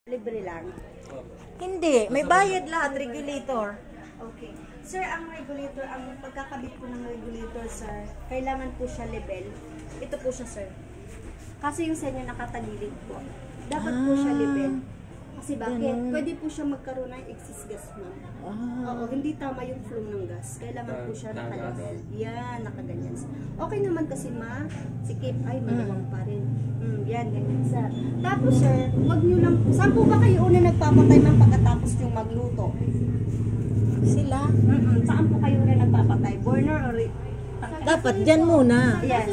Libre lang. Hindi, may bayad lahat, regulator. Okay. Sir, ang regulator, ang pagkakabit po ng regulator, sir, kailangan po siya level. Ito po siya, sir. Kasi yung sa inyo nakatagilid po. Dapat po siya level. Kasi bakit? Ganun. Pwede po siya magkaroon ng excess gas, ma'am. Oo, hindi tama yung flow ng gas. Kailangan po siya naka-level. Yan, nakaganyan. Okay naman kasi sikip, ay, maluwang pa rin. Yan, ganyan, sir. Tapos, sir, wag nyo lang, saan po ba kayo una nagpapatay ng pagkatapos yung magluto? Sila? Saan po kayo una nagpapatay? Burner or... Dapat dyan muna. Yes.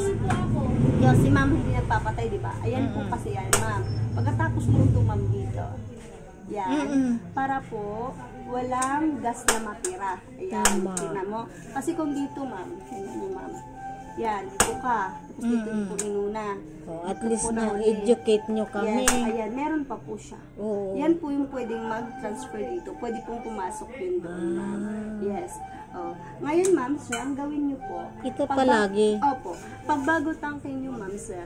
Yung si ma'am hindi nagpapatay, di ba? Ayan po kasi yan, ma'am. Pagkatapos luto, ma'am, dito. Yan. Para po, walang gas na matira. Ayan, tingnan mo. Kasi kung dito, ma'am, tingnan mo, ma'am. Yan, dito ka. Tapos dito yung po inuna. Oh, at least na-educate nyo kami. Yes, ayan, meron pa po siya. Oo. Yan po yung pwedeng mag-transfer dito. Pwede pong pumasok yun doon, ma'am. Yes. Oh. Ngayon, ma'am, sir, ang gawin nyo po. Ito palagi. Opo. Pag bago tangkin nyo, ma'am, sir,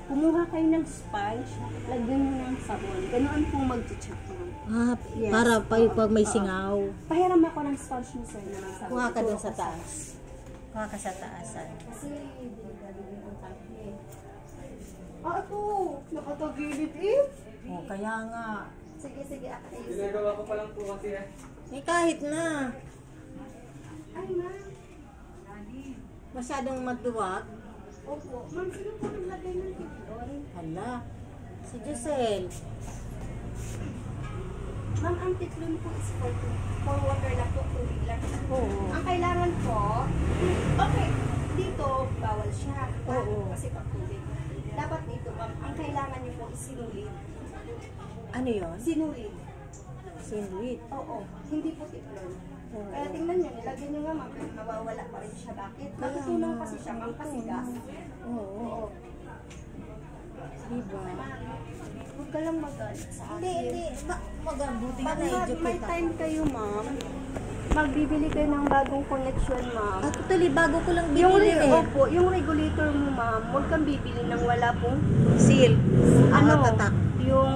kumuha kayo ng sponge, lagyan nyo ng sabon. Ganoon po mag-check, ma'am. Yes. Para pag may singaw. Pahiram ako ng sponge nyo, sir, na ng sabon. Kuha ka doon sa taas. Kuha ka sa taasan. Kasi, hindi ang tangkin. Ito. Nakatagilid eh. Oh, kaya nga. Sige, ako. Ginagawa ko pa lang po kasi eh. Kahit na. Ay, ma'am. Masyadong maduwag. Opo. Ma'am, sino po naglagay ng titlon? Hala. Si Giselle. Ma'am, ang titlon po is for water lang po, tubig lang. Oo. Ang kailangan po, okay, dito, bawal siya. Oo. Kasi pag tubig. Dapat dito, ma'am, ang kailangan niyo po is sinulid. Ano yun? Sinulid. Sinwit. Oo. Hindi po titlon. Kaya tingnan niyo, nilagyan niyo nga, ma'am, pero nawawala pa rin siya. Bakit? Natutulang kasi siya, ma'am, kasi gas. Oo. Diba? Huwag ka lang magalit sa akin. Hindi. Magabuti nga Pag na-educate may time kayo, ma'am, magbibili kayo ng bagong connection, ma'am. Totally, bago ko lang binili Opo, yung regulator mo, ma'am, huwag kang bibili ng wala pong seal. Tatak. yung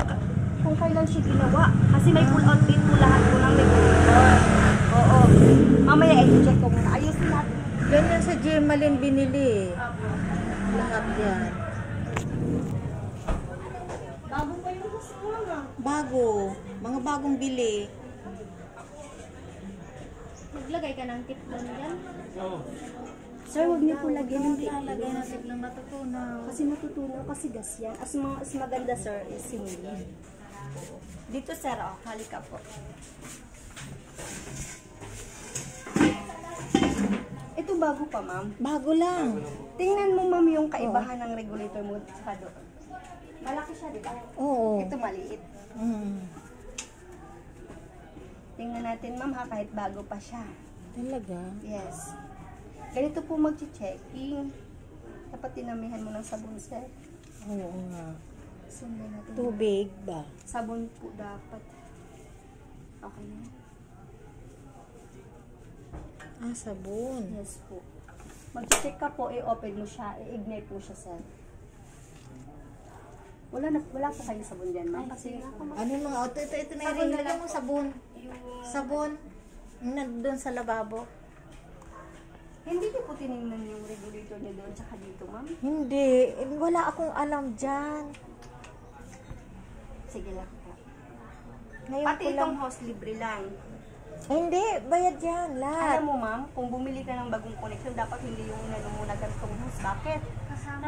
kung kailan siya ginawa. Kasi may full outfit po lahat po ng regulator. Oo. Mamaya i-check ko muna. Ayusin natin. Ganyan sa Gemalyn binili. Lahat yan. Bago pa yung gusto mo nga. Bago. Mga bagong bili. Maglagay ka ng titlon dyan. Sir, huwag niyo po lagyan ng titlon. Lagay na tiglang matutunaw. Kasi matutunaw kasi gas yan. As maganda, sir, is sinulid. Dito, sir, halika po. Ito bago pa, ma'am. Bago lang. Tingnan mo, ma'am, yung kaibahan ng regulator mo sa doon. Malaki siya, di ba? Oo. Ito maliit. Tingnan natin, ma'am, ha, kahit bago pa siya. Talaga? Yes. Ganito po mag-checking. Dapat tinamihan mo ng sabon, sir. Oo nga. Sundan natin. Tubig ba? Sabon po dapat. Okay na. Sabon. Yes po. Mag-check ka po, i-open mo siya, i-ignite mo siya, sir. Wala pa kayo sabon dyan, ma'am. Kasi Ano yung mga ito na yung lagyan mo sabon. Sabon. Nandun sa lababo. hindi niyo po tinignan yung regulator niyo doon, tsaka dito, ma'am. Hindi. Wala akong alam dyan. Sige lang po. Ngayon Pati ko lang. itong hose libre lang. Hindi. Bayad yan. Lahat. Alam mo, ma'am, kung bumili ka ng bagong connection, dapat hindi yung inano muna ganitong hose. Bakit? Kasama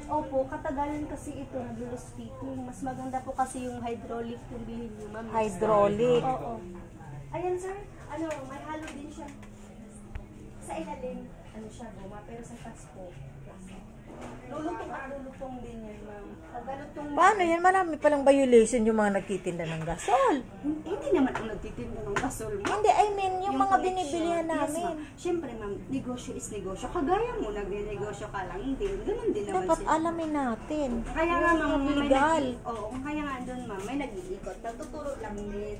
Opo, katagalan kasi ito, nag-loose fitting. Mas maganda po kasi yung hydraulic yung bilhin niyo, ma'am. Hydraulic. Oo. Ayan, sir. May halo din siya. Sa ilalim, siya, goma. Pero sa taas po, plastic. Lulutong din yan, ma'am. Paano yan? Marami palang violation yung mga nagtitinda ng gasol. Hindi naman ang nagtitinda ng gasol, ma'am. Hindi, I mean, yung mga connection. binibilihan namin. Yes, ma'am. Siyempre, ma'am, negosyo is negosyo. Kagaya mo, nag-negosyo ka lang din. Ganun din naman Dapat sila. alamin natin. Kaya nga, ma'am, may legal. kaya nga doon, ma'am, may nag-iikot. Natuturo lang din.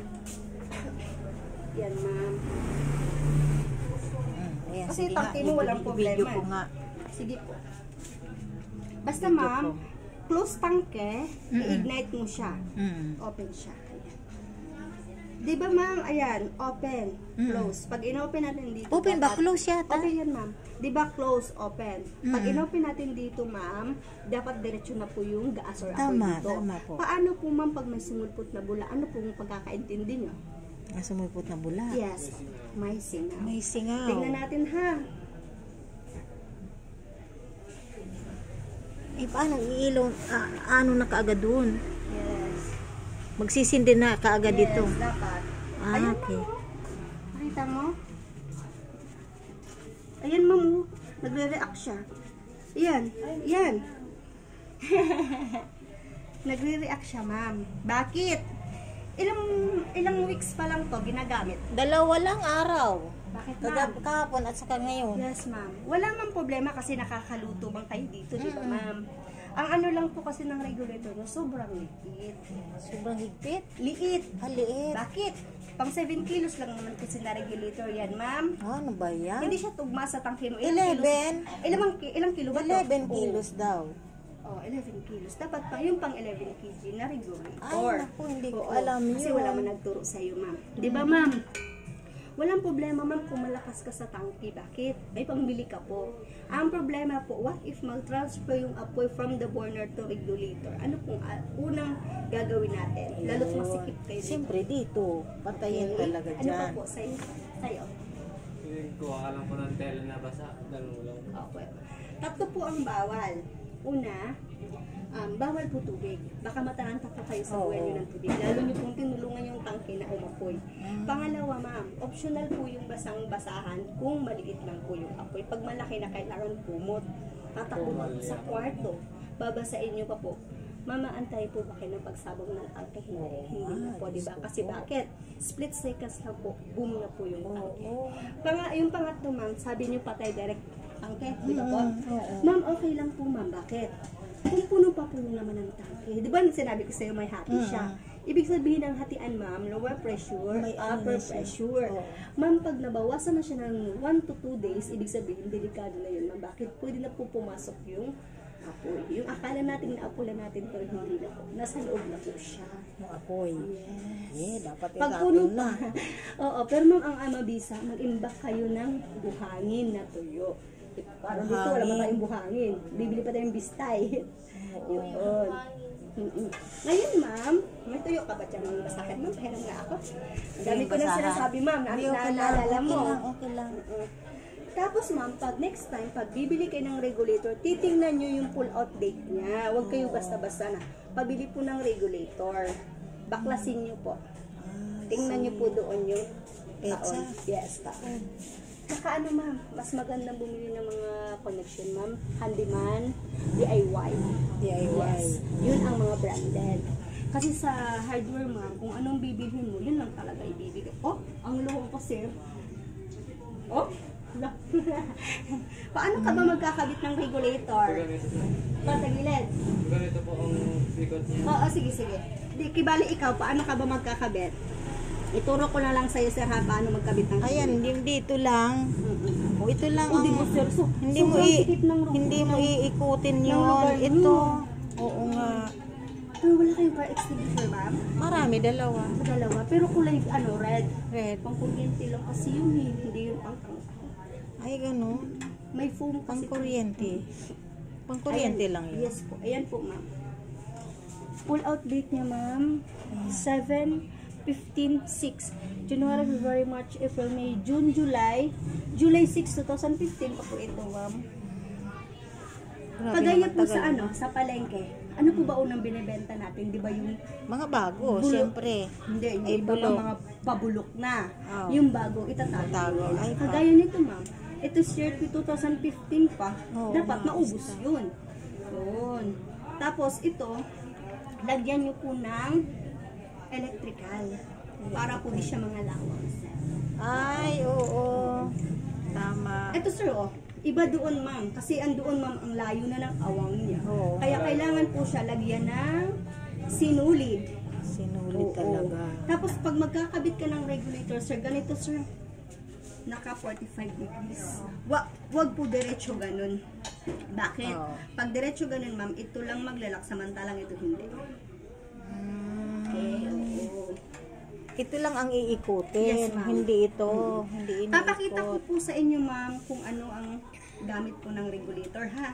Yan, ma'am. Ayan, Kasi sige nga, tangke mo, walang i-video problema. ko nga. Sige po. Basta, Video ma'am, ko. close tangke, i-ignite mo siya. Open siya. Ayan. Di ba ma'am? Ayan, open, close. Pag in-open natin dito. Open ba? Close yata? Open yan ma'am. Di ba close, open. Pag in-open natin dito ma'am, dapat diretso na po yung gas or apoy dito. Tama po. Paano po ma'am pag may sumulpot na bula? Ano po yung pagkakaintindi nyo? Sumulpot na bula. Yes, may singaw. May singaw. Tingnan natin ha. Paano iilaw? Ano na kaagad dun? Yes. Magsisindi na kaagad dito. Yes, dapat. Ayan, Okay. ma'am, oh. Nakita mo? Ayan, ma'am. Oh. Nagre-react siya. Ayan. Ayan. Nagre-react siya, ma'am. Bakit? Ilang weeks pa lang to ginagamit. 2 lang araw. Bakit, ma'am? Kahapon at saka ngayon. Yes, ma'am. Wala mang problema kasi nakakaluto bang kayo dito, di ba, ma'am? Ang ano lang po kasi ng regulator no, sobrang liit. Sobrang higpit. Liit. Liit. Bakit? Pang 7 kilos lang naman kasi na regulator yan, ma'am. Ano ba yan? Hindi siya tugma sa tangke mo. 11. Ilang kilo ba to? 11 kilos daw. Oh, 11 kilos. Dapat pa yung pang 11 kg na regulator. Ay, naku, hindi ko alam Kasi yun. wala man nagturo sa iyo, ma'am. Di ba, ma'am? Walang problema, ma'am, kung malakas ka sa tangke. Bakit? May pangbili ka po. Ang problema po, what if mag-transfer yung apoy from the burner to regulator? Ano pong unang gagawin natin? Lalo't masikip kayo dito. Siyempre dito. Patayin talaga Ano pa dyan. po sa'yo? Kuha ka lang po ng tela na basa. Dalawa lang. Okay. Tatlo po ang bawal. Una, bawal po tubig. Baka mataranta po kayo sa buwan nyo ng tubig. Lalo nyo pong tinulungan yung tangke na umapoy. Pangalawa, ma'am, optional po yung basang-basahan kung maliit lang po yung apoy. Pag malaki na kailangan kumot, tatakbo po sa kwarto. Babasain nyo pa po. Mama, antay po ba kayo ng pagsabog ng tangke? Hindi na po, diba? Kasi bakit? Split seconds lang po, boom na po yung tangke. Yung pangatlo, ma'am, sabi nyo patay direct tangke, di ba po? Ma'am, okay lang po, ma'am. Bakit? Kung puno pa po naman ng tangke, di ba sinabi ko sa'yo may hati siya? Ibig sabihin ng hatian, ma'am, lower pressure, upper pressure. Ma'am, pag nabawasan na siya ng 1 to 2 days, ibig sabihin, delikado na yun, ma'am. Bakit? Pwede na po pumasok yung apoy. Yung akala natin na apoy natin, pero hindi na po. Nasa loob na po siya. Yung apoy. Yes. Dapat Pag puno pa. Oo, pero ma'am, ang amabisa, mag-imbak kayo ng buhangin na tuyo. Parang dito, wala pa tayong buhangin. Bibili pa tayong bistay. Yun. Ngayon, ma'am, may tuyo ka ba dyan? Masakit, ma'am? Pahiram nga ako. Ang dami ko na sinasabi, ma'am. Naalala mo. Okay lang. Tapos, ma'am, pag next time, pag bibili kayo ng regulator, titingnan nyo yung pull-out date niya. Huwag kayo basta-basta na. Pabili po ng regulator. Baklasin nyo po. Tingnan nyo po doon yung taon. Yes, taon. Saka ano, ma'am, mas magandang bumili ng mga connection, ma'am. Handyman, DIY. Yes. Yun ang mga branded. Kasi sa hardware, ma'am, kung anong bibilhin mo, yun lang talaga ibibigay. Oh, ang loob ko, sir. Oh, paano ka ba magkakabit ng regulator? Patagilid. Ganito po ang ikot niya. Oo, sige. Di, kibali ikaw, paano ka ba magkakabit? Ituro ko na lang sa'yo, sir, ha, paano magkabit ng Ayan, dito lang. O, ito lang Hindi mo, sir. hindi mo iikutin yun. Ito. Oo nga. Pero wala kayong car extinguisher, ma'am? Marami, dalawa. Dalawa. Pero kulay, red. Red. Pang-kuryente lang kasi yun, hindi yung pang-tangka. Ay, ganun. May foam kasi. Pang-kuryente. Pang-kuryente lang yun. Yes po. Ayan po, ma'am. Pull out date niya, ma'am. 7, 15, 6. January, February, March, April, May, June, July. July 6, 2015 pa po ito, ma'am. Kagaya po sa sa palengke. Ano po ba unang binibenta natin? Di ba yung mga bago, bulok? siyempre. Hindi, Ay, iba pa bulok. mga pabulok na. Oh. Yung bago, itatago. Ay, Kagaya nito, ma'am. Ito year 2015 pa. Oo, Dapat nga, naubos yun. Yun. Tapos ito, lagyan nyo po ng electrical. Para po di siya mga lawas. Ay, oo. Tama. Ito, sir, oh. Iba doon, ma'am. Kasi doon, ma'am, ang layo na ng awang niya. Oo. Kaya kailangan po siya lagyan ng sinulid. Sinulit Oo. talaga. Tapos pag magkakabit ka ng regulator, sir, ganito, sir. Naka 45 degrees. Wag po diretso ganun. Bakit? Oo. Pag diretso ganun, ma'am, ito lang maglalak, samantalang ito hindi. Okay, oo. Ito lang ang iikutin, Yes, ma'am. hindi ito, hindi iniikot. Papakita ko po sa inyo, ma'am, kung ano ang gamit po ng regulator, ha?